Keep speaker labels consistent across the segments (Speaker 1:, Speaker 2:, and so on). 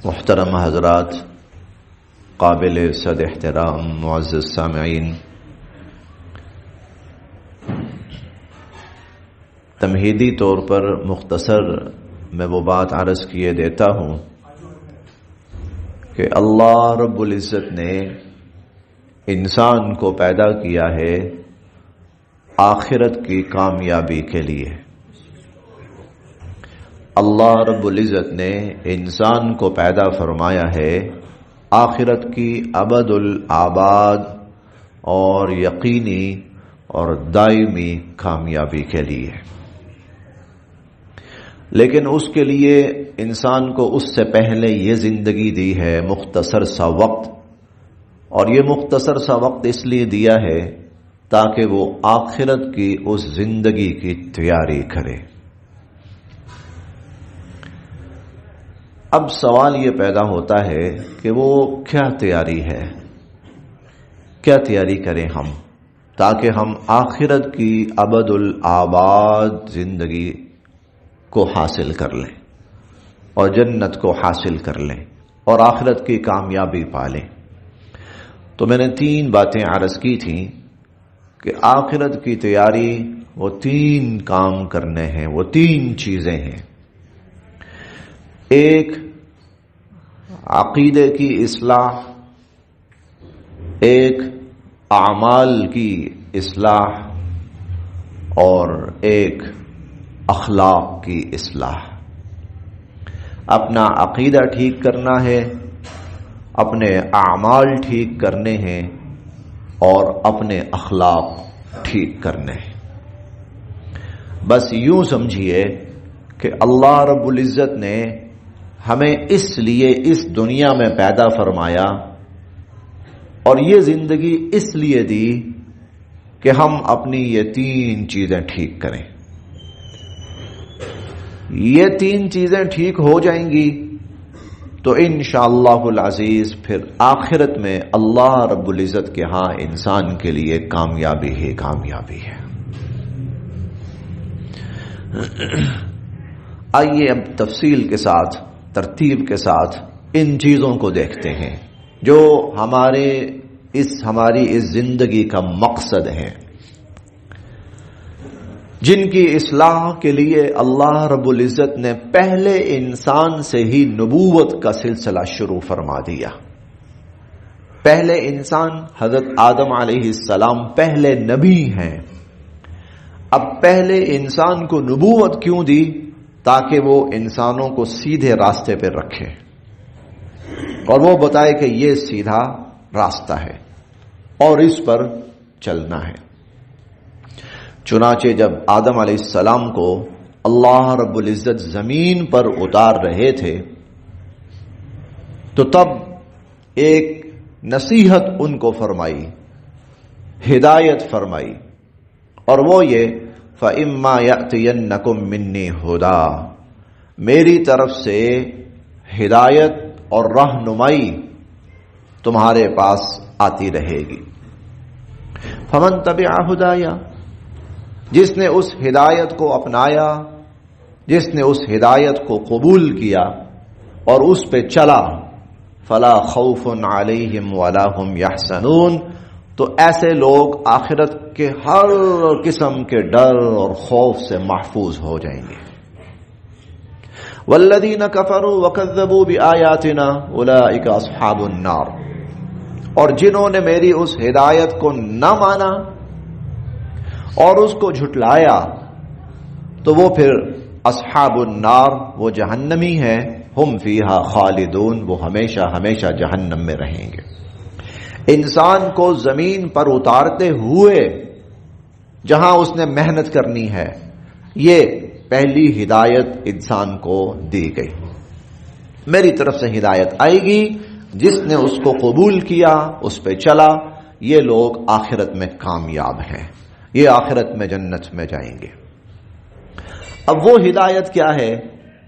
Speaker 1: محترم حضرات، قابل صد احترام معزز سامعین، تمہیدی طور پر مختصر میں وہ بات عرض کیے دیتا ہوں کہ اللہ رب العزت نے انسان کو پیدا کیا ہے آخرت کی کامیابی کے لیے۔ اللہ رب العزت نے انسان کو پیدا فرمایا ہے آخرت کی ابد الآباد اور یقینی اور دائمی کامیابی کے لیے، لیکن اس کے لیے انسان کو اس سے پہلے یہ زندگی دی ہے مختصر سا وقت، اور یہ مختصر سا وقت اس لیے دیا ہے تاکہ وہ آخرت کی اس زندگی کی تیاری کرے۔ اب سوال یہ پیدا ہوتا ہے کہ وہ کیا تیاری ہے، کیا تیاری کریں ہم تاکہ ہم آخرت کی ابد الآباد زندگی کو حاصل کر لیں اور جنت کو حاصل کر لیں اور آخرت کی کامیابی پا لیں۔ تو میں نے 3 باتیں عرض کی تھیں کہ آخرت کی تیاری وہ 3 کام کرنے ہیں، وہ 3 چیزیں ہیں۔ ایک عقیدے کی اصلاح، ایک اعمال کی اصلاح، اور ایک اخلاق کی اصلاح۔ اپنا عقیدہ ٹھیک کرنا ہے، اپنے اعمال ٹھیک کرنے ہیں، اور اپنے اخلاق ٹھیک کرنے ہیں۔ بس یوں سمجھیے کہ اللہ رب العزت نے ہمیں اس لیے اس دنیا میں پیدا فرمایا اور یہ زندگی اس لیے دی کہ ہم اپنی یہ 3 چیزیں ٹھیک کریں۔ یہ 3 چیزیں ٹھیک ہو جائیں گی تو انشاءاللہ العزیز پھر آخرت میں اللہ رب العزت کے ہاں انسان کے لیے کامیابی ہی کامیابی ہے۔ آئیے اب تفصیل کے ساتھ، ترتیب کے ساتھ ان چیزوں کو دیکھتے ہیں جو ہماری اس زندگی کا مقصد ہے، جن کی اصلاح کے لیے اللہ رب العزت نے پہلے انسان سے ہی نبوت کا سلسلہ شروع فرما دیا۔ پہلے انسان حضرت آدم علیہ السلام پہلے نبی ہیں۔ اب پہلے انسان کو نبوت کیوں دی؟ تاکہ وہ انسانوں کو سیدھے راستے پر رکھے اور وہ بتائے کہ یہ سیدھا راستہ ہے اور اس پر چلنا ہے۔ چنانچہ جب آدم علیہ السلام کو اللہ رب العزت زمین پر اتار رہے تھے تو تب ایک نصیحت ان کو فرمائی، ہدایت فرمائی، اور وہ یہ فَإِمَّا يَأْتِيَنَّكُم مِّنِّي هُدًى، میری طرف سے ہدایت اور رہنمائی تمہارے پاس آتی رہے گی۔ فَمَن تَبِعَ هُدَايَ، جس نے اس ہدایت کو اپنایا، جس نے اس ہدایت کو قبول کیا اور اس پہ چلا، فَلَا خَوْفٌ عَلَيْهِمْ وَلَا هُمْ يَحْزَنُونَ، تو ایسے لوگ آخرت کے ہر قسم کے ڈر اور خوف سے محفوظ ہو جائیں گے۔ وَالَّذِينَ كَفَرُوا وَكَذَّبُوا بِآيَاتِنَا أُولَئِكَ أَصْحَابُ النَّارِ، اور جنہوں نے میری اس ہدایت کو نہ مانا اور اس کو جھٹلایا تو وہ پھر اصحاب النار، وہ جہنمی ہیں، ہم فیہا خالدون، وہ ہمیشہ ہمیشہ جہنم میں رہیں گے۔ انسان کو زمین پر اتارتے ہوئے جہاں اس نے محنت کرنی ہے، یہ پہلی ہدایت انسان کو دی گئی۔ میری طرف سے ہدایت آئے گی، جس نے اس کو قبول کیا، اس پہ چلا، یہ لوگ آخرت میں کامیاب ہیں، یہ آخرت میں جنت میں جائیں گے۔ اب وہ ہدایت کیا ہے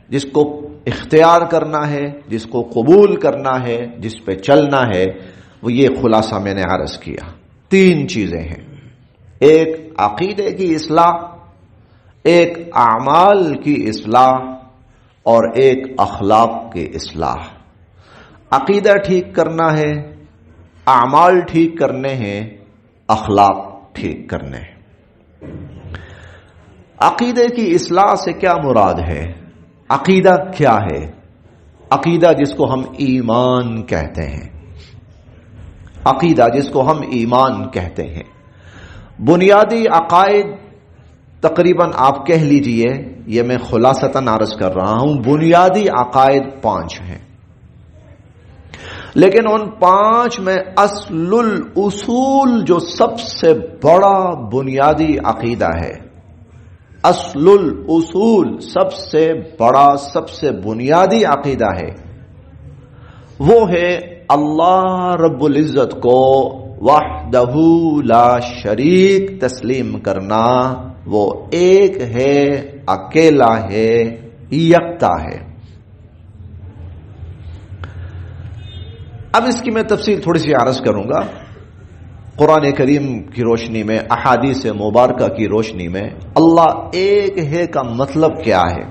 Speaker 1: جس کو اختیار کرنا ہے، جس کو قبول کرنا ہے، جس پہ چلنا ہے؟ وہ یہ خلاصہ میں نے عرض کیا، 3 چیزیں ہیں۔ ایک عقیدے کی اصلاح، ایک اعمال کی اصلاح، اور ایک اخلاق کی اصلاح۔ عقیدہ ٹھیک کرنا ہے، اعمال ٹھیک کرنے ہیں، اخلاق ٹھیک کرنے ہیں۔ عقیدے کی اصلاح سے کیا مراد ہے؟ عقیدہ کیا ہے؟ عقیدہ جس کو ہم ایمان کہتے ہیں، عقیدہ جس کو ہم ایمان کہتے ہیں، بنیادی عقائد تقریباً آپ کہہ لیجئے، یہ میں خلاصتاً عرض کر رہا ہوں، بنیادی عقائد 5 ہیں، لیکن ان 5 میں اصل الاصول جو سب سے بڑا بنیادی عقیدہ ہے، اصل الاصول سب سے بڑا سب سے بنیادی عقیدہ ہے، وہ ہے اللہ رب العزت کو وحدہ لا شریک تسلیم کرنا، وہ ایک ہے، اکیلا ہے، یکتا ہے۔ اب اس کی میں تفصیل تھوڑی سی عرض کروں گا۔ قرآن کریم کی روشنی میں، احادیث مبارکہ کی روشنی میں اللہ ایک ہے کا مطلب کیا ہے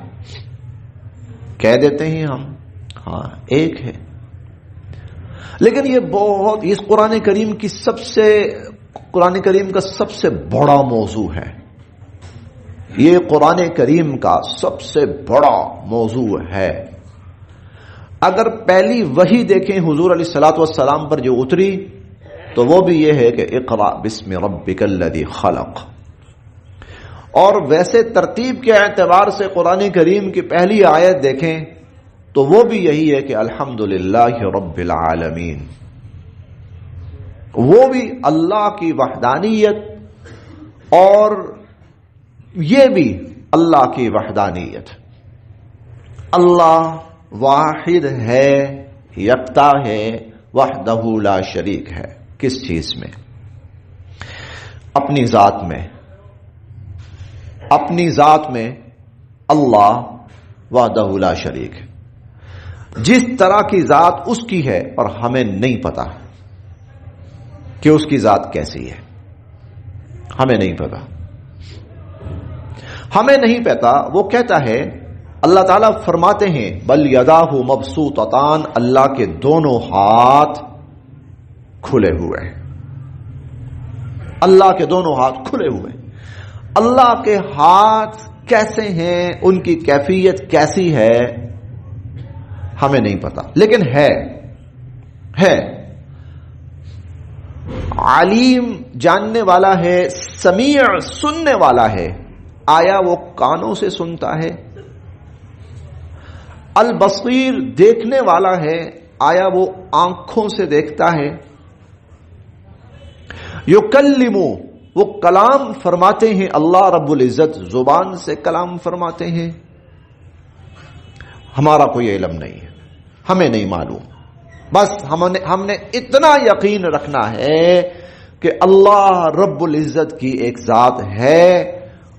Speaker 1: کہہ دیتے ہیں ہم، ہاں ایک ہے، لیکن یہ بہت، اس قرآن کریم کا سب سے بڑا موضوع ہے، یہ قرآن کریم کا سب سے بڑا موضوع ہے۔ اگر پہلی وحی دیکھیں حضور علیہ الصلوۃ والسلام پر جو اتری تو وہ بھی یہ ہے کہ اقرأ بسم ربک الذی خلق، اور ویسے ترتیب کے اعتبار سے قرآن کریم کی پہلی آیت دیکھیں تو وہ بھی یہی ہے کہ الحمدللہ رب العالمین، وہ بھی اللہ کی وحدانیت اور یہ بھی اللہ کی وحدانیت، اللہ واحد ہے، یکتا ہے، وحدہ لا شریک ہے۔ کس چیز میں؟ اپنی ذات میں، اپنی ذات میں اللہ وحدہ لا شریک ہے۔ جس طرح کی ذات اس کی ہے اور ہمیں نہیں پتا کہ اس کی ذات کیسی ہے، ہمیں نہیں پتا، ہمیں نہیں پتا۔ وہ کہتا ہے، اللہ تعالیٰ فرماتے ہیں بل یداہ مبسوطتان، اللہ کے دونوں ہاتھ کھلے ہوئے، اللہ کے دونوں ہاتھ کھلے ہوئے۔ اللہ کے ہاتھ کیسے ہیں، ان کی کیفیت کیسی ہے، ہمیں نہیں پتا، لیکن ہے علیم، جاننے والا ہے، سمیع، سننے والا ہے۔ آیا وہ کانوں سے سنتا ہے؟ البصیر، دیکھنے والا ہے، آیا وہ آنکھوں سے دیکھتا ہے؟ یکلم، وہ کلام فرماتے ہیں، اللہ رب العزت زبان سے کلام فرماتے ہیں؟ ہمارا کوئی علم نہیں ہے، ہمیں نہیں معلوم، بس ہم نے اتنا یقین رکھنا ہے کہ اللہ رب العزت کی ایک ذات ہے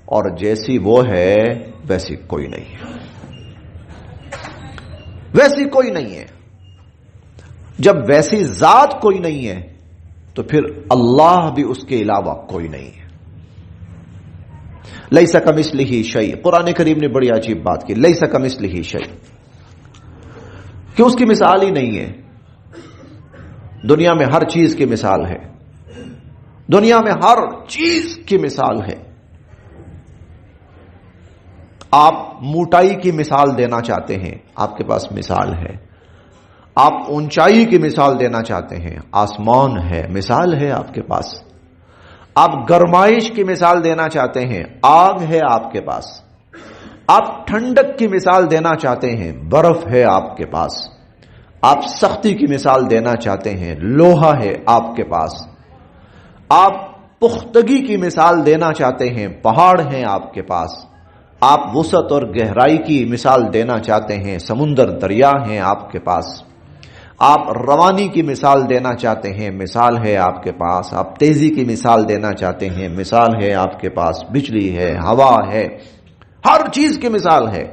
Speaker 1: اور جیسی وہ ہے ویسی کوئی نہیں ہے، ویسی کوئی نہیں ہے۔ جب ویسی ذات کوئی نہیں ہے تو پھر اللہ بھی اس کے علاوہ کوئی نہیں ہے۔ لیس کمثلہ شیء، قرآن کریم نے بڑی عجیب بات کی، لیس کمثلہ شیء، کہ اس کی مثال ہی نہیں ہے۔ دنیا میں ہر چیز کی مثال ہے، دنیا میں ہر چیز کی مثال ہے۔ آپ موٹائی کی مثال دینا چاہتے ہیں، آپ کے پاس مثال ہے۔ آپ اونچائی کی مثال دینا چاہتے ہیں، آسمان ہے، مثال ہے آپ کے پاس۔ آپ گرمائش کی مثال دینا چاہتے ہیں، آگ ہے آپ کے پاس۔ آپ ٹھنڈک کی مثال دینا چاہتے ہیں، برف ہے آپ کے پاس۔ آپ سختی کی مثال دینا چاہتے ہیں، لوہا ہے آپ کے پاس۔ آپ پختگی کی مثال دینا چاہتے ہیں، پہاڑ ہیں آپ کے پاس۔ آپ وسعت اور گہرائی کی مثال دینا چاہتے ہیں، سمندر دریا ہیں آپ کے پاس۔ آپ روانی کی مثال دینا چاہتے ہیں، مثال ہے آپ کے پاس۔ آپ تیزی کی مثال دینا چاہتے ہیں، مثال ہے آپ کے پاس۔ بجلی ہے، ہوا ہے، ہر چیز کی مثال ہے،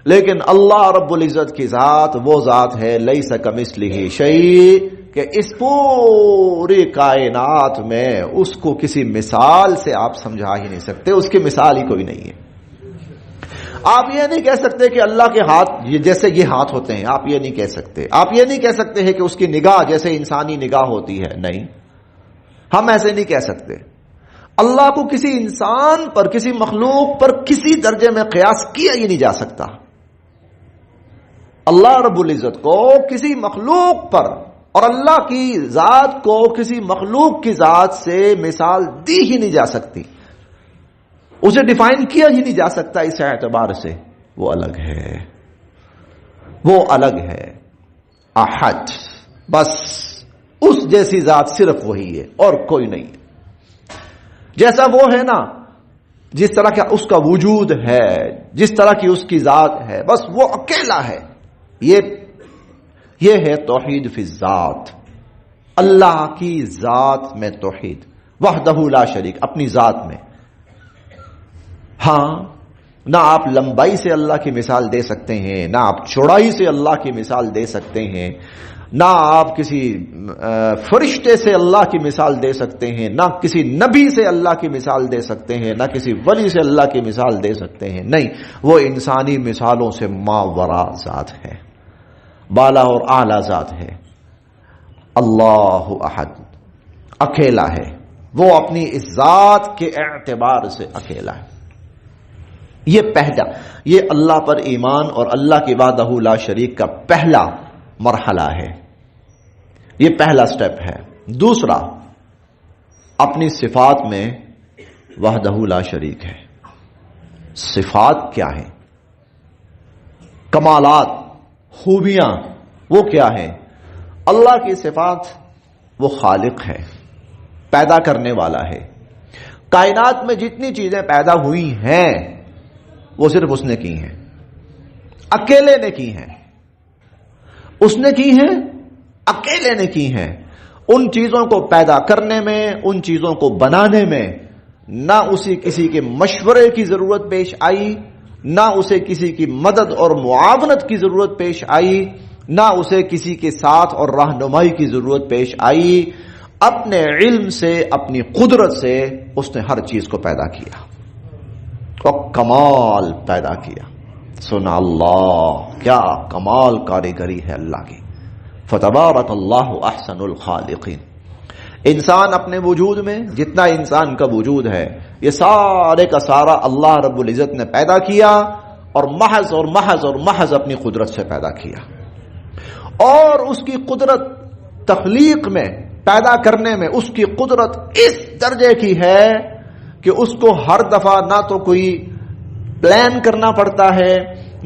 Speaker 1: لیکن اللہ رب العزت کی ذات وہ ذات ہے لیس کمثلہ شیء، کہ اس پوری کائنات میں اس کو کسی مثال سے آپ سمجھا ہی نہیں سکتے، اس کی مثال ہی کوئی نہیں ہے۔ آپ یہ نہیں کہہ سکتے کہ اللہ کے ہاتھ جیسے یہ ہاتھ ہوتے ہیں، آپ یہ نہیں کہہ سکتے. آپ یہ نہیں کہہ سکتے ہیں کہ اس کی نگاہ جیسے انسانی نگاہ ہوتی ہے. نہیں، ہم ایسے نہیں کہہ سکتے. اللہ کو کسی انسان پر، کسی مخلوق پر کسی درجے میں قیاس کیا ہی نہیں جا سکتا. اللہ رب العزت کو کسی مخلوق پر اور اللہ کی ذات کو کسی مخلوق کی ذات سے مثال دی ہی نہیں جا سکتی، اسے ڈیفائن کیا ہی نہیں جا سکتا. اس اعتبار سے وہ الگ ہے، وہ الگ ہے. احد، بس اس جیسی ذات صرف وہی ہے اور کوئی نہیں. جیسا وہ ہے نا، جس طرح کا اس کا وجود ہے، جس طرح کی اس کی ذات ہے، بس وہ اکیلا ہے. یہ ہے توحید فی الذات، اللہ کی ذات میں توحید، وحدہ لا شریک، اپنی ذات میں. ہاں، نہ آپ لمبائی سے اللہ کی مثال دے سکتے ہیں، نہ آپ چوڑائی سے اللہ کی مثال دے سکتے ہیں، نہ آپ کسی فرشتے سے اللہ کی مثال دے سکتے ہیں، نہ کسی نبی سے اللہ کی مثال دے سکتے ہیں، نہ کسی ولی سے اللہ کی مثال دے سکتے ہیں. نہیں، وہ انسانی مثالوں سے ماوراء ذات ہے، بالا اور اعلی ذات ہے. اللہ احد، اکیلا ہے، وہ اپنی اس ذات کے اعتبار سے اکیلا ہے. یہ پہلا، یہ اللہ پر ایمان اور اللہ کی وحدہ لا شریک کا پہلا مرحلہ ہے، یہ پہلا سٹیپ ہے. دوسرا، اپنی صفات میں وحدہ لا شریک ہے. صفات کیا ہیں؟ کمالات، خوبیاں وہ کیا ہیں؟ اللہ کی صفات، وہ خالق ہے، پیدا کرنے والا ہے. کائنات میں جتنی چیزیں پیدا ہوئی ہیں وہ صرف اس نے کی ہیں، اکیلے نے کی ہیں. اس نے کی ہیں، اکیلے نے کی ہیں. ان چیزوں کو پیدا کرنے میں، ان چیزوں کو بنانے میں نہ اسے کسی کے مشورے کی ضرورت پیش آئی، نہ اسے کسی کی مدد اور معاونت کی ضرورت پیش آئی، نہ اسے کسی کے ساتھ اور رہنمائی کی ضرورت پیش آئی. اپنے علم سے، اپنی قدرت سے اس نے ہر چیز کو پیدا کیا اور کمال پیدا کیا. سنا اللہ، کیا کمال کاریگری ہے اللہ کی. فتبارک اللہ احسن الخالقین. انسان اپنے وجود میں، جتنا انسان کا وجود ہے، یہ سارے کا سارا اللہ رب العزت نے پیدا کیا اور محض اور محض اور محض اپنی قدرت سے پیدا کیا. اور اس کی قدرت تخلیق میں، پیدا کرنے میں، اس کی قدرت اس درجے کی ہے کہ اس کو ہر دفعہ نہ تو کوئی پلان کرنا پڑتا ہے،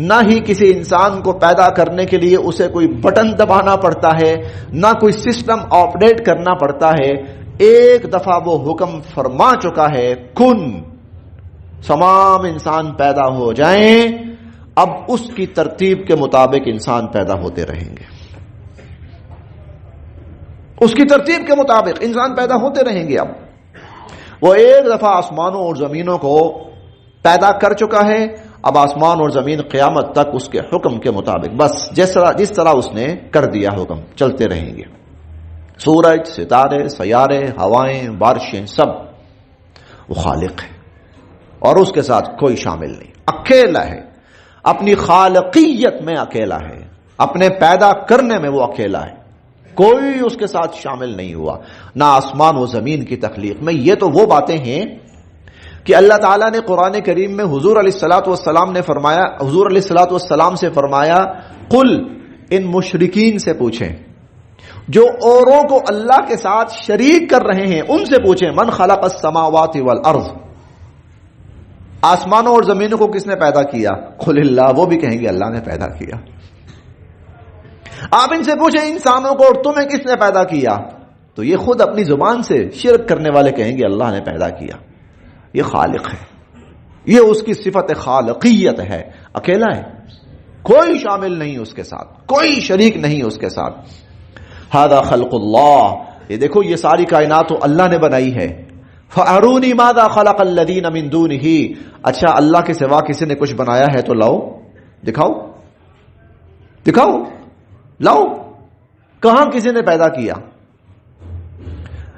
Speaker 1: نہ ہی کسی انسان کو پیدا کرنے کے لیے اسے کوئی بٹن دبانا پڑتا ہے، نہ کوئی سسٹم اپڈیٹ کرنا پڑتا ہے. ایک دفعہ وہ حکم فرما چکا ہے، کن، تمام انسان پیدا ہو جائیں. اب اس کی ترتیب کے مطابق انسان پیدا ہوتے رہیں گے، اس کی ترتیب کے مطابق انسان پیدا ہوتے رہیں گے. اب وہ ایک دفعہ آسمانوں اور زمینوں کو پیدا کر چکا ہے. اب آسمان اور زمین قیامت تک اس کے حکم کے مطابق، بس جس طرح اس نے کر دیا حکم، چلتے رہیں گے. سورج، ستارے، سیارے، ہوائیں، بارشیں، سب وہ خالق ہے اور اس کے ساتھ کوئی شامل نہیں. اکیلا ہے، اپنی خالقیت میں اکیلا ہے، اپنے پیدا کرنے میں وہ اکیلا ہے، کوئی اس کے ساتھ شامل نہیں ہوا، نہ آسمان و زمین کی تخلیق میں. یہ تو وہ باتیں ہیں کہ اللہ تعالیٰ نے قرآن کریم میں حضور علیہ الصلوۃ والسلام نے فرمایا، حضور علیہ الصلوۃ والسلام سے فرمایا، قل، ان مشرکین سے پوچھیں جو اوروں کو اللہ کے ساتھ شریک کر رہے ہیں، ان سے پوچھیں، من خلق السماوات والارض، آسمانوں اور زمینوں کو کس نے پیدا کیا؟ قل اللہ، وہ بھی کہیں گے اللہ نے پیدا کیا. آپ ان سے پوچھیں انسانوں کو، اور تمہیں کس نے پیدا کیا؟ تو یہ خود اپنی زبان سے شرک کرنے والے کہیں گے اللہ نے پیدا کیا. یہ خالق ہے، یہ اس کی صفت خالقیت ہے، اکیلا ہے، کوئی شامل نہیں اس کے ساتھ، کوئی شریک نہیں اس کے ساتھ. ھذا خلق اللہ، یہ دیکھو یہ ساری کائنات تو اللہ نے بنائی ہے. فارونی ماذا خلق الذین من دونہ، اچھا اللہ کے سوا کسی نے کچھ بنایا ہے تو لاؤ، دکھاؤ دکھاؤ، لاؤ. کہاں کسی نے پیدا کیا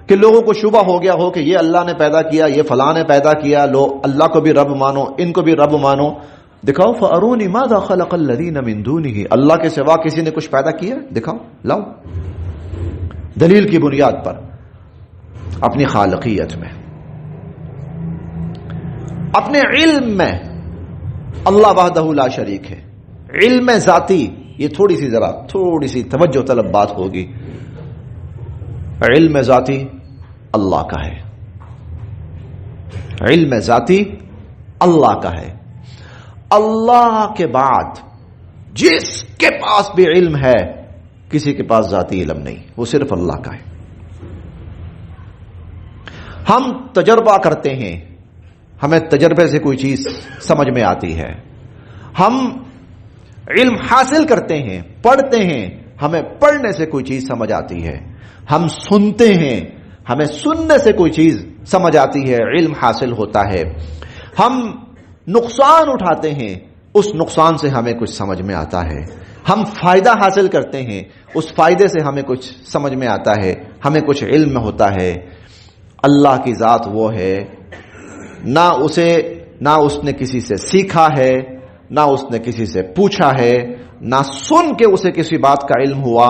Speaker 1: کہ لوگوں کو شبہ ہو گیا ہو کہ یہ اللہ نے پیدا کیا، یہ فلاں نے پیدا کیا، لو اللہ کو بھی رب مانو، ان کو بھی رب مانو. دکھاؤ فارونی ماذا خلق الذین من دونہ، اللہ کے سوا کسی نے کچھ پیدا کیا؟ دکھاؤ، لاؤ دلیل کی بنیاد پر اپنی خالقیت میں، اپنے علم میں اللہ وحدہ لا شریک ہے. علم ذاتی، یہ تھوڑی سی توجہ طلب بات ہوگی. علم ذاتی اللہ کا ہے، علم ذاتی اللہ کا ہے. اللہ کے بعد جس کے پاس بھی علم ہے کسی کے پاس ذاتی علم نہیں، وہ صرف اللہ کا ہے. ہم تجربہ کرتے ہیں، ہمیں تجربے سے کوئی چیز سمجھ میں آتی ہے. ہم علم حاصل کرتے ہیں، پڑھتے ہیں، ہمیں پڑھنے سے کوئی چیز سمجھ آتی ہے. ہم سنتے ہیں، ہمیں سننے سے کوئی چیز سمجھ آتی ہے، علم حاصل ہوتا ہے. ہم نقصان اٹھاتے ہیں، اس نقصان سے ہمیں کچھ سمجھ میں آتا ہے. ہم فائدہ حاصل کرتے ہیں، اس فائدے سے ہمیں کچھ سمجھ میں آتا ہے، ہمیں کچھ علم ہوتا ہے. اللہ کی ذات وہ ہے، نہ اس نے کسی سے سیکھا ہے، نہ اس نے کسی سے پوچھا ہے، نہ سن کے اسے کسی بات کا علم ہوا،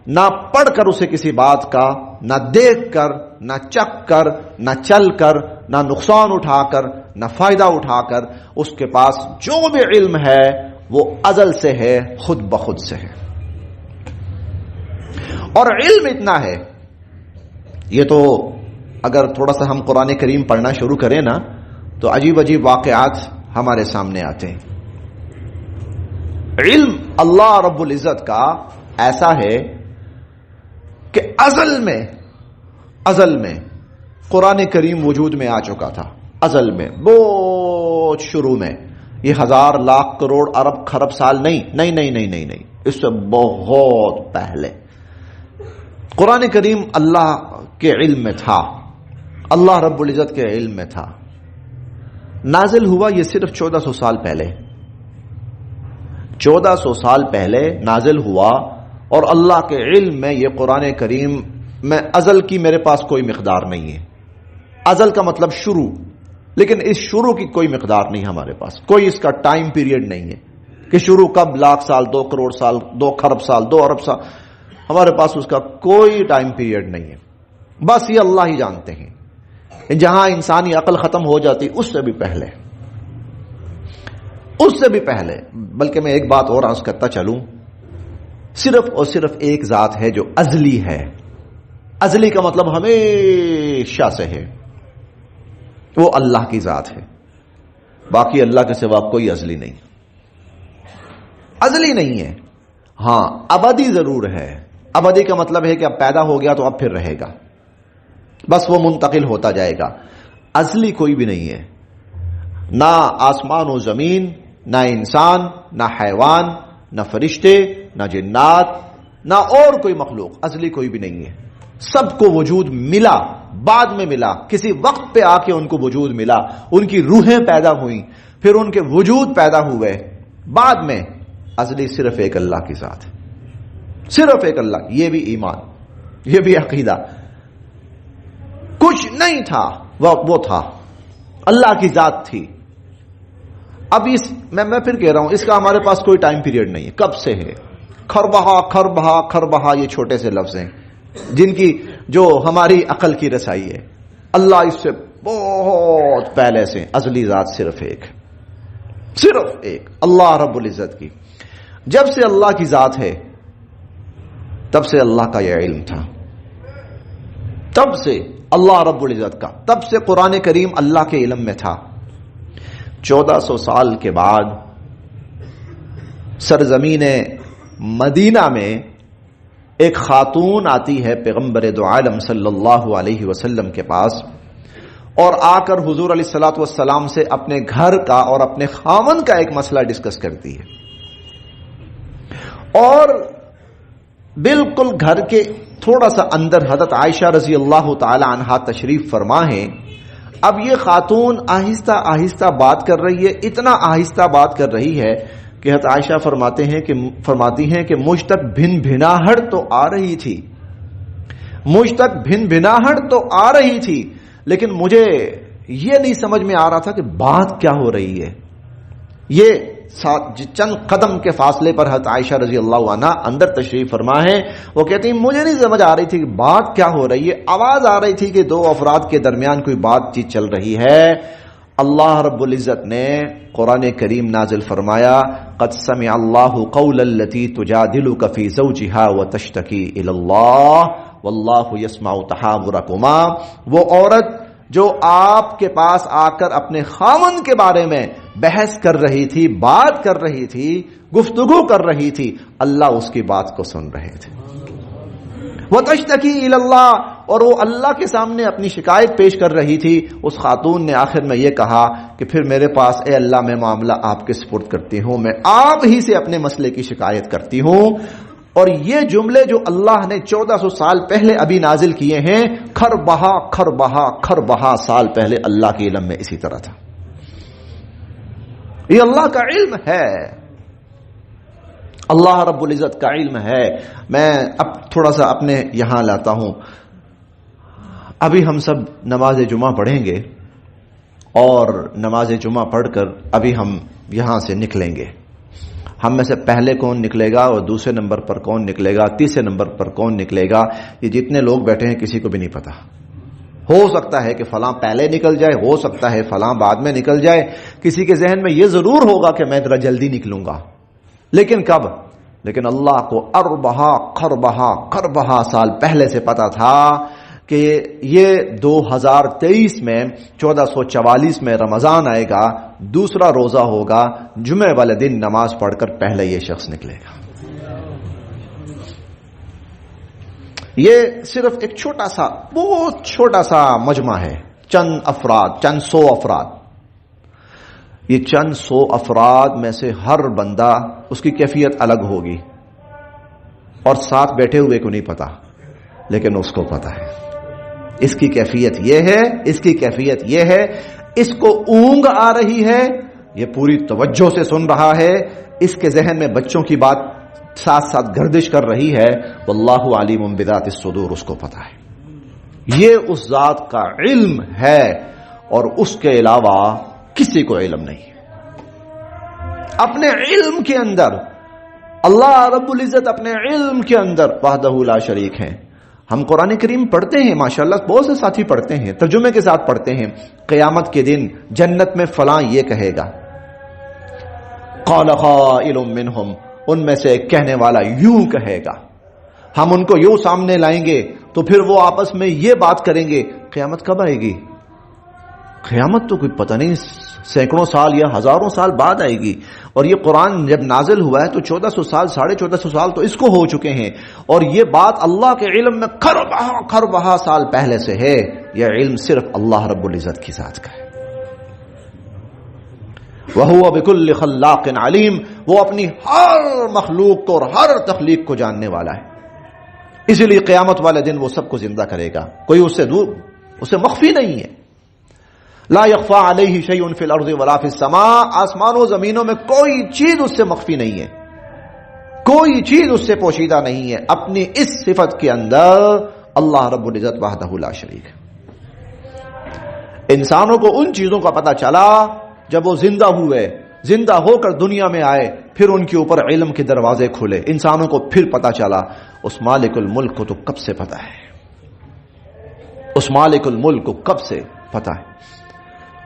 Speaker 1: نہ پڑھ کر اسے کسی بات کا، نہ دیکھ کر، نہ چکھ کر، نہ چل کر، نہ نقصان اٹھا کر، نہ فائدہ اٹھا کر. اس کے پاس جو بھی علم ہے وہ ازل سے ہے، خود بخود سے ہے. اور علم اتنا ہے، یہ تو اگر تھوڑا سا ہم قرآن کریم پڑھنا شروع کریں نا تو عجیب عجیب واقعات ہمارے سامنے آتے ہیں. علم اللہ رب العزت کا ایسا ہے کہ ازل میں قرآن کریم وجود میں آ چکا تھا. ازل میں، بہت شروع میں، یہ 1000 لاکھ کروڑ ارب خرب سال نہیں، اس سے بہت پہلے قرآن کریم اللہ کے علم میں تھا، اللہ رب العزت کے علم میں تھا. نازل ہوا یہ صرف 1400 سال پہلے، 1400 سال پہلے نازل ہوا. اور اللہ کے علم میں یہ قرآن کریم میں ازل کی میرے پاس کوئی مقدار نہیں ہے. ازل کا مطلب شروع، لیکن اس شروع کی کوئی مقدار نہیں ہمارے پاس، کوئی اس کا ٹائم پیریڈ نہیں ہے کہ شروع کب، لاکھ سال، 2 کروڑ سال، 2 خرب سال، 2 ارب سال. ہمارے پاس اس کا کوئی ٹائم پیریڈ نہیں ہے. بس یہ اللہ ہی جانتے ہیں. جہاں انسانی عقل ختم ہو جاتی اس سے بھی پہلے. بلکہ میں ایک بات اور عرض کرتا چلوں، صرف اور صرف ایک ذات ہے جو ازلی ہے. ازلی کا مطلب ہمیشہ سے ہے، وہ اللہ کی ذات ہے. باقی اللہ کے سوا کوئی ازلی نہیں ہے. ہاں ابدی ضرور ہے. ابدی کا مطلب ہے کہ اب پیدا ہو گیا تو اب پھر رہے گا، بس وہ منتقل ہوتا جائے گا. ازلی کوئی بھی نہیں ہے، نہ آسمان و زمین، نہ انسان، نہ حیوان، نہ فرشتے، نہ جنات، نہ اور کوئی مخلوق. ازلی کوئی بھی نہیں ہے. سب کو وجود ملا، بعد میں ملا، کسی وقت پہ آ کے ان کو وجود ملا، ان کی روحیں پیدا ہوئیں، پھر ان کے وجود پیدا ہوئے بعد میں. ازلی صرف ایک اللہ کی ذات ہے، صرف ایک اللہ. یہ بھی ایمان، یہ بھی عقیدہ. کچھ نہیں تھا، وہ تھا، اللہ کی ذات تھی. اب میں پھر کہہ رہا ہوں، اس کا ہمارے پاس کوئی ٹائم پیریڈ نہیں ہے. کب سے ہے؟ خربہا یہ چھوٹے سے لفظ ہیں جن کی جو ہماری عقل کی رسائی ہے. اللہ اس سے بہت پہلے سے. ازلی ذات صرف ایک، اللہ رب العزت کی. جب سے اللہ کی ذات ہے تب سے اللہ کا یہ علم تھا، تب سے اللہ رب العزت کا، تب سے قرآن کریم اللہ کے علم میں تھا. 1400 سال کے بعد سرزمین مدینہ میں ایک خاتون آتی ہے پیغمبر دو عالم صلی اللہ علیہ وسلم کے پاس، اور آ کر حضور علیہ الصلوۃ والسلام سے اپنے گھر کا اور اپنے خاوند کا ایک مسئلہ ڈسکس کرتی ہے. اور بالکل گھر کے تھوڑا سا اندر حضرت عائشہ رضی اللہ تعالی عنہا تشریف فرما ہے. اب یہ خاتون آہستہ آہستہ بات کر رہی ہے، اتنا آہستہ بات کر رہی ہے کہ حضرت عائشہ فرماتی ہیں کہ مجھ تک بھن بھناہٹ تو آ رہی تھی، لیکن مجھے یہ نہیں سمجھ میں آ رہا تھا کہ بات کیا ہو رہی ہے. یہ چند قدم کے فاصلے پر حضرت عائشہ رضی اللہ عنہا اندر تشریف فرما ہے. وہ کہتی ہیں مجھے نہیں سمجھ آ رہی تھی کہ بات کیا ہو رہی ہے. آواز آ رہی تھی کہ دو افراد کے درمیان کوئی بات چیت چل رہی ہے. اللہ رب العزت نے قرآن کریم نازل فرمایا قد سمع اللہ قول التی تجادلک فی زوجہا وتشتکی الی اللہ واللہ یسمع تحاورکما. وہ عورت جو آپ کے پاس آ کر اپنے خاوند کے بارے میں بحث کر رہی تھی, بات کر رہی تھی, گفتگو کر رہی تھی, اللہ اس کی بات کو سن رہے تھے. وتشتکی الی اللہ, اور وہ اللہ کے سامنے اپنی شکایت پیش کر رہی تھی. اس خاتون نے آخر میں یہ کہا کہ پھر میرے پاس اے اللہ میں معاملہ آپ کے سپرد کرتی ہوں, میں آپ ہی سے اپنے مسئلے کی شکایت کرتی ہوں. اور یہ جملے جو اللہ نے 1400 سال پہلے ابھی نازل کیے ہیں, کھر بہا سال پہلے اللہ کے علم میں اسی طرح تھا. یہ اللہ کا علم ہے, اللہ رب العزت کا علم ہے. میں اب تھوڑا سا اپنے یہاں لاتا ہوں. ابھی ہم سب نماز جمعہ پڑھیں گے اور نماز جمعہ پڑھ کر ابھی ہم یہاں سے نکلیں گے. ہم میں سے پہلے کون نکلے گا اور دوسرے نمبر پر کون نکلے گا, تیسرے نمبر پر کون نکلے گا, یہ جتنے لوگ بیٹھے ہیں کسی کو بھی نہیں پتا. ہو سکتا ہے کہ فلاں پہلے نکل جائے, ہو سکتا ہے فلاں بعد میں نکل جائے. کسی کے ذہن میں یہ ضرور ہوگا کہ میں ذرا جلدی نکلوں گا, لیکن کب؟ لیکن اللہ کو خربہا سال پہلے سے پتا تھا کہ یہ 2023 میں 1444 میں رمضان آئے گا, دوسرا روزہ ہوگا, جمعے والے دن نماز پڑھ کر پہلے یہ شخص نکلے گا. یہ صرف ایک چھوٹا سا, بہت چھوٹا سا مجمع ہے, چند افراد, چند سو افراد. یہ چند سو افراد میں سے ہر بندہ اس کی کیفیت الگ ہوگی, اور ساتھ بیٹھے ہوئے کو نہیں پتا, لیکن اس کو پتا ہے اس کی کیفیت یہ ہے, اس کی کیفیت یہ ہے, اس کو اونگ آ رہی ہے, یہ پوری توجہ سے سن رہا ہے, اس کے ذہن میں بچوں کی بات ساتھ ساتھ گردش کر رہی ہے. واللہ علیم بذات الصدور, اس کو پتا ہے. یہ اس ذات کا علم ہے اور اس کے علاوہ کسی کو علم نہیں. اپنے علم کے اندر اللہ رب العزت اپنے علم کے اندر وحدہ لا شریک ہیں. ہم قرآن کریم پڑھتے ہیں ماشاءاللہ, بہت سے ساتھی پڑھتے ہیں, ترجمے کے ساتھ پڑھتے ہیں. قیامت کے دن جنت میں فلاں یہ کہے گا, قال قائل منہم, ان میں سے ایک کہنے والا یوں کہے گا. ہم ان کو یوں سامنے لائیں گے تو پھر وہ آپس میں یہ بات کریں گے, قیامت کب آئے گی؟ قیامت تو کوئی پتہ نہیں, سینکڑوں سال یا ہزاروں سال بعد آئے گی. اور یہ قرآن جب نازل ہوا ہے تو 1400 سال 1450 سال تو اس کو ہو چکے ہیں, اور یہ بات اللہ کے علم میں خربہا سال پہلے سے ہے. یہ علم صرف اللہ رب العزت کی ذات کا ہے. وَهُوَ بِكُلِّ خَلَّاقٍ عَلِيمٍ, وہ اپنی ہر مخلوق کو اور ہر تخلیق کو جاننے والا ہے. اسی لیے قیامت والے دن وہ سب کو زندہ کرے گا, کوئی اس سے دور, اس سے مخفی نہیں ہے. لا يخفى عليه شيء في الارض ولا في السماء, آسمانوں و زمینوں میں کوئی چیز اس سے مخفی نہیں ہے, کوئی چیز اس سے پوشیدہ نہیں ہے. اپنی اس صفت کے اندر اللہ رب العزت وحدہ لا شریک ہے. انسانوں کو ان چیزوں کا پتہ چلا جب وہ زندہ ہوئے, زندہ ہو کر دنیا میں آئے, پھر ان کے اوپر علم کے دروازے کھلے. انسانوں کو پھر پتہ چلا اس مالک الملک کو تو کب سے پتہ ہے, اس مالک الملک کو کب سے پتہ ہے.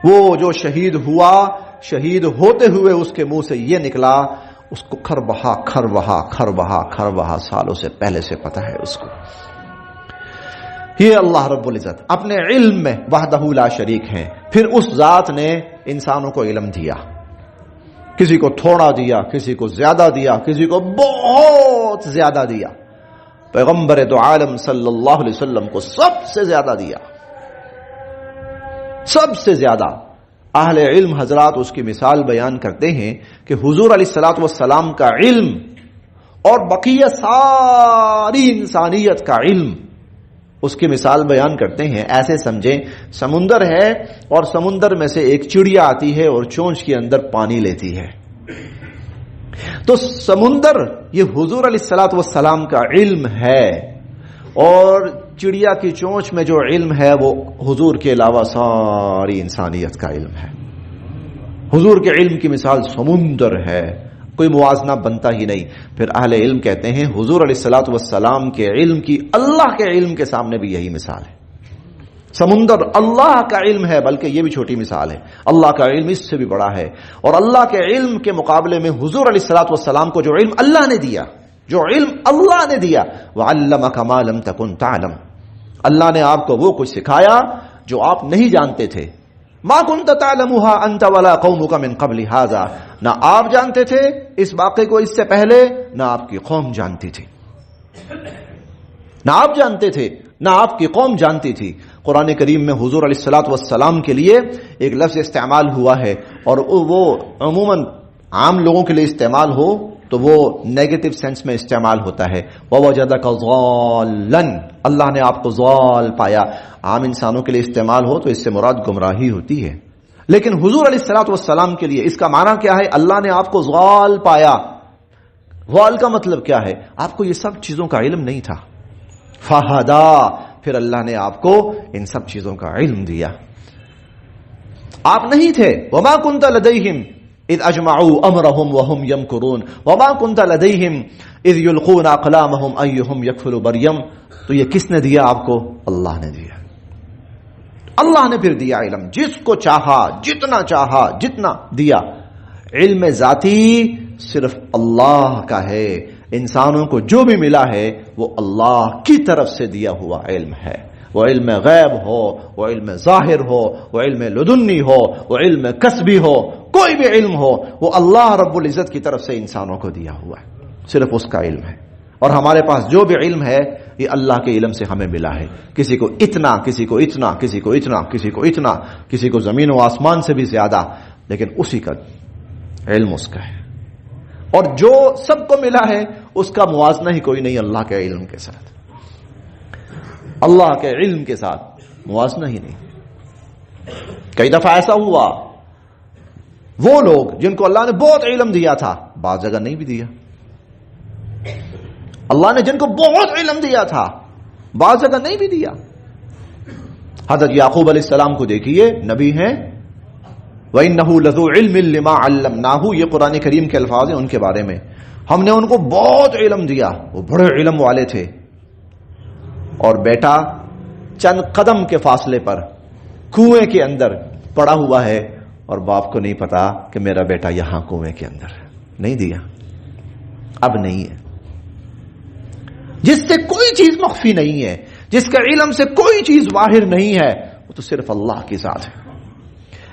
Speaker 1: وہ جو شہید ہوا, شہید ہوتے ہوئے اس کے منہ سے یہ نکلا, اس کو خربہا سالوں سے پہلے سے پتہ ہے اس کو. یہ اللہ رب العزت اپنے علم میں وحدہ لا شریک ہیں. پھر اس ذات نے انسانوں کو علم دیا, کسی کو تھوڑا دیا, کسی کو زیادہ دیا, کسی کو بہت زیادہ دیا. پیغمبر دو عالم صلی اللہ علیہ وسلم کو سب سے زیادہ دیا, سب سے زیادہ. اہل علم حضرات اس کی مثال بیان کرتے ہیں کہ حضور علیہ الصلوۃ والسلام کا علم اور بقیہ ساری انسانیت کا علم, اس کی مثال بیان کرتے ہیں. ایسے سمجھیں سمندر ہے اور سمندر میں سے ایک چڑیا آتی ہے اور چونچ کے اندر پانی لیتی ہے. تو سمندر یہ حضور علیہ الصلوۃ والسلام کا علم ہے, اور چڑیا کی چونچ میں جو علم ہے وہ حضور کے علاوہ ساری انسانیت کا علم ہے. حضور کے علم کی مثال سمندر ہے، کوئی موازنہ بنتا ہی نہیں۔ پھر اہل علم کہتے ہیں حضور علیہ الصلوۃ والسلام کے علم کی اللہ کے علم کے سامنے بھی یہی مثال ہے۔ سمندر اللہ کا علم ہے، بلکہ یہ بھی چھوٹی مثال ہے، اللہ کا علم اس سے بھی بڑا ہے۔ اور اللہ کے علم کے مقابلے میں حضور علیہ الصلوۃ والسلام کو جو علم اللہ نے دیا، جو علم اللہ نے دیا، وَعَلَّمَكَ مَا لَمْ تَكُنْ تَعْلَمْ، اللہ نے آپ کو وہ کچھ سکھایا جو آپ نہیں جانتے تھے۔ مَا كُنْتَ تَعْلَمُهَا أَنْتَ وَلَا قَوْمُكَ مِنْ قَبْلِ هَذَا، نہ آپ جانتے تھے اس واقعے کو اس سے پہلے، نہ آپ کی قوم جانتی تھی، نہ آپ جانتے تھے نہ آپ کی قوم جانتی تھی۔ قرآن کریم میں حضور علیہ الصلوۃ والسلام کے لیے ایک لفظ استعمال ہوا ہے، اور وہ عموماً عام لوگوں کے لیے استعمال ہو تو وہ نیگیٹو سینس میں استعمال ہوتا ہے۔ وَوَجَدَكَ ضَالًّا، اللہ نے آپ کو ضال پایا۔ عام انسانوں کے لیے استعمال ہو تو اس سے مراد گمراہی ہوتی ہے، لیکن حضور علیہ الصلوۃ والسلام کے لیے اس کا معنی کیا ہے؟ اللہ نے آپ کو ضال پایا۔ ضال کا مطلب کیا ہے؟ آپ کو یہ سب چیزوں کا علم نہیں تھا۔ فَهَدَا، پھر اللہ نے آپ کو ان سب چیزوں کا علم دیا۔ آپ نہیں تھے۔ وَمَا كُنْتَ لَدَيْهِمْ اذ اجمعوا امرهم وهم يمكرون وما كنت لديهم اذ يلقون اقلامهم ايهم يكفل مريم، تو یہ کس نے دیا آپ کو؟ اللہ نے دیا۔ اللہ نے پھر دیا علم، جس کو چاہا، جتنا چاہا، جتنا دیا۔ علم ذاتی صرف اللہ کا ہے، انسانوں کو جو بھی ملا ہے وہ اللہ کی طرف سے دیا ہوا علم ہے۔ وہ علم غیب ہو، وہ علم ظاہر ہو، وہ علم لدنی ہو، وہ علم کسبی ہو، کوئی بھی علم ہو، وہ اللہ رب العزت کی طرف سے انسانوں کو دیا ہوا ہے، صرف اس کا علم ہے۔ اور ہمارے پاس جو بھی علم ہے یہ اللہ کے علم سے ہمیں ملا ہے۔ کسی کو اتنا، کسی کو اتنا، کسی کو اتنا، کسی کو اتنا، کسی کو زمین و آسمان سے بھی زیادہ، لیکن اسی کا علم اس کا ہے۔ اور جو سب کو ملا ہے اس کا موازنہ ہی کوئی نہیں اللہ کے علم کے ساتھ، اللہ کے علم کے ساتھ موازنہ ہی نہیں۔ کئی دفعہ ایسا ہوا وہ لوگ جن کو اللہ نے بہت علم دیا تھا بعض جگہ نہیں بھی دیا، اللہ نے جن کو بہت علم دیا تھا بعض جگہ نہیں بھی دیا۔ حضرت یعقوب علیہ السلام کو دیکھیے، نبی ہیں، وَإِنَّهُ لَذُو عِلْمٍ لِّمَا عَلَّمْنَاهُ، یہ قرآن کریم کے الفاظ ہیں ان کے بارے میں۔ ہم نے ان کو بہت علم دیا، وہ بڑے علم والے تھے، اور بیٹا چند قدم کے فاصلے پر کنویں کے اندر پڑا ہوا ہے، اور باپ کو نہیں پتا کہ میرا بیٹا یہاں کنویں کے اندر ہے۔ نہیں دیا، اب نہیں ہے۔ جس سے کوئی چیز مخفی نہیں ہے، جس کے علم سے کوئی چیز باہر نہیں ہے، وہ تو صرف اللہ کی ذات ہے۔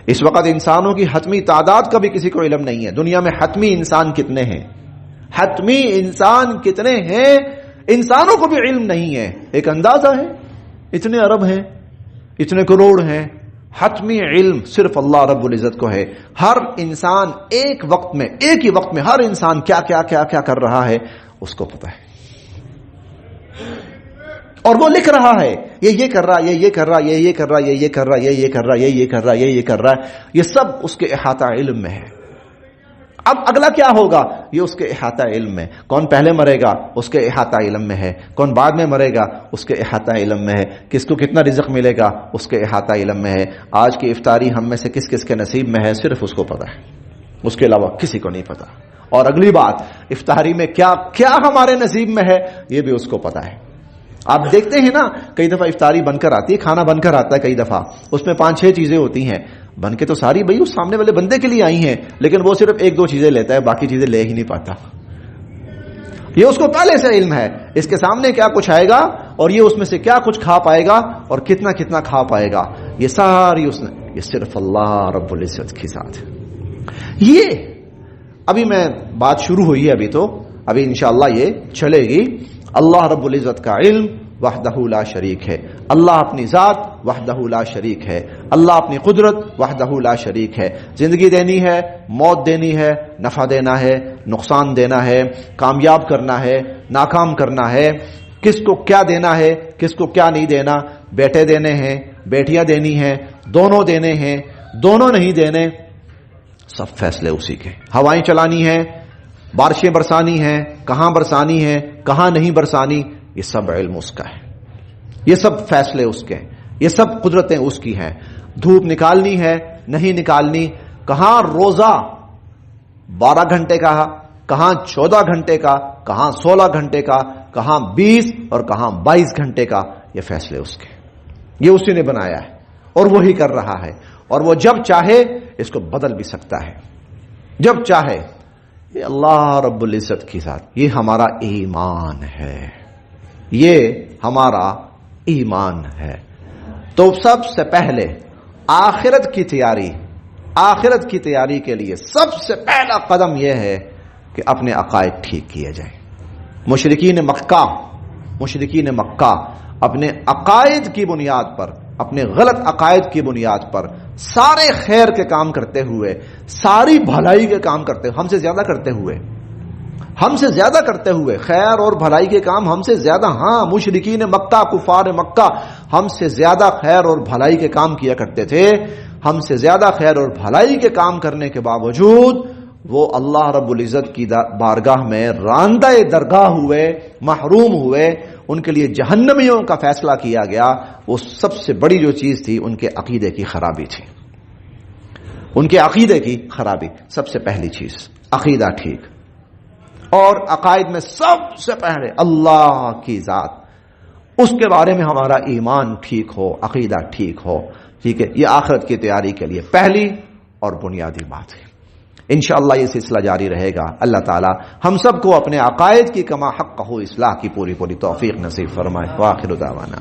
Speaker 1: اس وقت انسانوں کی حتمی تعداد کا بھی کسی کو علم نہیں ہے۔ دنیا میں حتمی انسان کتنے ہیں، حتمی انسان کتنے ہیں، انسانوں کو بھی علم نہیں ہے۔ ایک اندازہ ہے، اتنے ارب ہیں، اتنے کروڑ ہیں، حتمی علم صرف اللہ رب العزت کو ہے۔ ہر انسان ایک وقت میں، ایک ہی وقت میں ہر انسان کیا کیا کیا کیا کر رہا ہے اس کو پتا ہے، اور وہ لکھ رہا ہے، یہ کر رہا، یہ کر رہا، یہ کر رہا، یہ کر رہا، یہ کر رہا، یہ کر رہا، یہ کر رہا، یہ سب اس کے احاطہ علم میں ہے۔ اب اگلا کیا ہوگا یہ اس کے احاطہ علم میں۔ کون پہلے مرے گا اس کے احاطہ علم میں ہے، کون بعد میں مرے گا اس کے احاطہ علم میں ہے، کس کو کتنا رزق ملے گا اس کے احاطہ علم میں ہے۔ آج کی افطاری ہم میں سے کس کس کے نصیب میں ہے صرف اس کو پتا ہے، اس کے علاوہ کسی کو نہیں پتا۔ اور اگلی بات، افطاری میں کیا کیا ہمارے نصیب میں ہے یہ بھی اس کو پتا ہے۔ آپ دیکھتے ہیں نا، کئی دفعہ افطاری بن کر آتی ہے، کھانا بن کر آتا ہے، کئی دفعہ اس میں 5-6 چیزیں ہوتی ہیں، بن کے تو ساری بھائی اس سامنے والے بندے کے لیے آئی ہیں، لیکن وہ صرف 1-2 چیزیں لیتا ہے، باقی چیزیں لے ہی نہیں پاتا۔ یہ اس کو پہلے سے علم ہے، اس کے سامنے کیا کچھ آئے گا اور یہ اس میں سے کیا کچھ کھا پائے گا اور کتنا کتنا کھا پائے گا، یہ ساری اس نے، یہ صرف اللہ رب العزت کے ساتھ۔ یہ ابھی میں بات شروع ہوئی ہے، ابھی انشاءاللہ یہ چلے گی۔ اللہ رب العزت کا علم وحدہ لا شریک ہے، اللہ اپنی ذات وحدہ لا شریک ہے، اللہ اپنی قدرت وحدہ لا شریک ہے۔ زندگی دینی ہے، موت دینی ہے، نفع دینا ہے، نقصان دینا ہے، کامیاب کرنا ہے، ناکام کرنا ہے، کس کو کیا دینا ہے، کس کو کیا نہیں دینا، بیٹے دینے ہیں، بیٹیاں دینی ہیں، دونوں دینے ہیں، دونوں نہیں دینے، سب فیصلے اسی کے۔ ہوائیں چلانی ہیں، بارشیں برسانی ہیں، کہاں برسانی ہیں، کہاں نہیں برسانی، یہ سب علم اس کا ہے، یہ سب فیصلے اس کے ہیں، یہ سب قدرتیں اس کی ہیں۔ دھوپ نکالنی ہے نہیں نکالنی، کہاں روزہ 12 گھنٹے کا، کہاں 14 گھنٹے کا، کہاں 16 گھنٹے کا، کہاں 20 اور کہاں 22 گھنٹے کا، یہ فیصلے اس کے، یہ اسی نے بنایا ہے اور وہی کر رہا ہے، اور وہ جب چاہے اس کو بدل بھی سکتا ہے، جب چاہے۔ یہ اللہ رب العزت کی ذات، یہ ہمارا ایمان ہے، یہ ہمارا ایمان ہے۔ تو سب سے پہلے آخرت کی تیاری کے لیے سب سے پہلا قدم یہ ہے کہ اپنے عقائد ٹھیک کیے جائیں۔ مشرکین مکہ اپنے عقائد کی بنیاد پر، اپنے غلط عقائد کی بنیاد پر سارے خیر کے کام کرتے ہوئے، ساری بھلائی کے کام کرتے ہوئے، ہم سے زیادہ کرتے ہوئے خیر اور بھلائی کے کام ہم سے زیادہ، ہاں مشرکین مکہ، کفار مکہ ہم سے زیادہ خیر اور بھلائی کے کام کیا کرتے تھے، ہم سے زیادہ خیر اور بھلائی کے کام کرنے کے باوجود وہ اللہ رب العزت کی بارگاہ میں راندہ درگاہ ہوئے، محروم ہوئے، ان کے لیے جہنمیوں کا فیصلہ کیا گیا۔ وہ سب سے بڑی جو چیز تھی ان کے عقیدے کی خرابی تھی، ان کے عقیدے کی خرابی، سب سے پہلی چیز عقیدہ ٹھیک، اور عقائد میں سب سے پہلے اللہ کی ذات، اس کے بارے میں ہمارا ایمان ٹھیک ہو، عقیدہ ٹھیک ہو، ٹھیک ہے۔ یہ آخرت کی تیاری کے لیے پہلی اور بنیادی بات ہے۔ انشاءاللہ یہ سلسلہ جاری رہے گا۔ اللہ تعالی ہم سب کو اپنے عقائد کی کما حق اصلاح کی پوری توفیق نصیب فرمائے۔ وآخر دعوانا